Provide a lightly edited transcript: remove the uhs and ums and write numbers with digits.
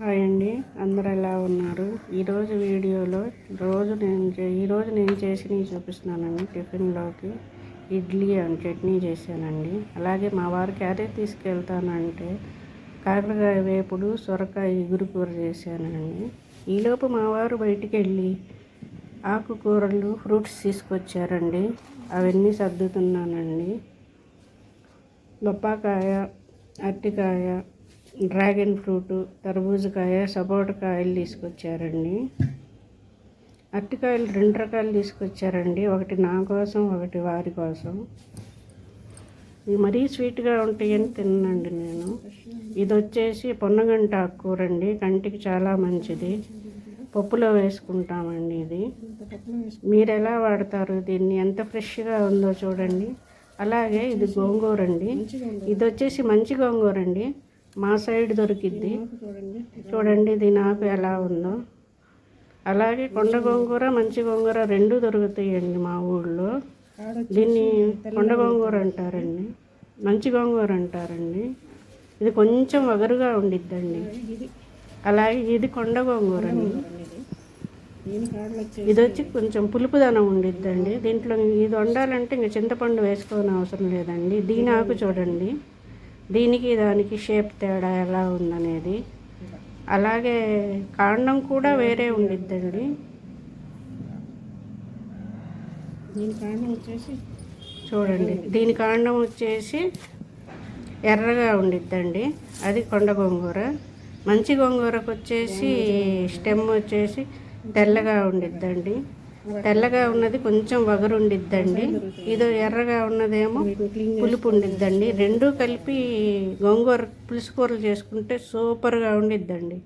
Hi అండి, అందరు ఎలా ఉన్నారు? ఈరోజు వీడియోలో ఈరోజు నేను చేసినవి చూపిస్తున్నానండి. టిఫిన్లోకి ఇడ్లీ అండ్ చట్నీ చేశానండి. అలాగే మా వారు క్యారేజ్ తీసుకెళ్తానంటే కాకరకాయ వేపుడు, సొరకాయ ఇగురు కూర చేశానండి. ఈలోపు మా వారు బయటికి వెళ్ళి ఆకుకూరలు, ఫ్రూట్స్ తీసుకొచ్చారండి. అవన్నీ సర్దుతున్నానండి. బొప్పాకాయ, అరటికాయ, డ్రాగన్ ఫ్రూట్, తర్బూజకాయ, సపోటకాయలు తీసుకొచ్చారండి. అరటికాయలు 2 రకాలు తీసుకొచ్చారండి. ఒకటి నా కోసం, ఒకటి వారి కోసం. ఇవి మరీ స్వీట్గా ఉంటాయని తిన్నానండి నేను. ఇది వచ్చేసి పొన్నగంట ఆకుకూరండి. కంటికి చాలా మంచిది. పప్పులో వేసుకుంటామండి. ఇది మీరు ఎలా వాడతారు దీన్ని? ఎంత ఫ్రెష్గా ఉందో చూడండి. అలాగే ఇది గోంగూర అండి. ఇది వచ్చేసి మంచి గోంగూర అండి. మా సైడ్ దొరికిద్ది. చూడండి దీని ఆకు ఎలా ఉందో. అలాగే కొండ గోంగూర, మంచి గోంగూర 2 దొరుకుతాయండి మా ఊళ్ళో. దీన్ని కొండ గోంగూర అంటారండి, మంచి గోంగూర అంటారండి. ఇది కొంచెం వగరుగా ఉండిద్దండి. అలాగే ఇది కొండ గోంగూర అండి. ఇది వచ్చి కొంచెం పులుపుదనం ఉండిద్దండి. దీంట్లో ఇది వండాలంటే ఇంక చింతపండు వేసుకోని అవసరం లేదండి. దీని ఆకు చూడండి, దీనికి దానికి షేప్ తేడా ఎలా ఉందనేది. అలాగే కాండం కూడా వేరే ఉండిద్దండి. దీని కాండం వచ్చేసి చూడండి, దీని కాండం వచ్చేసి ఎర్రగా ఉండిద్దండి. అది కొండ గోంగూర. మంచి గోంగూరకు వచ్చేసి స్టెమ్ వచ్చేసి తెల్లగా ఉండిద్దండి. తెల్లగా ఉన్నది కొంచెం వగరు ఉండిద్దండి. ఇది ఎర్రగా ఉన్నదేమో పులుపు ఉండిద్దండి. 2 కలిపి గోంగూర పులుసు కూరలు చేసుకుంటే సూపర్గా ఉండిద్దండి.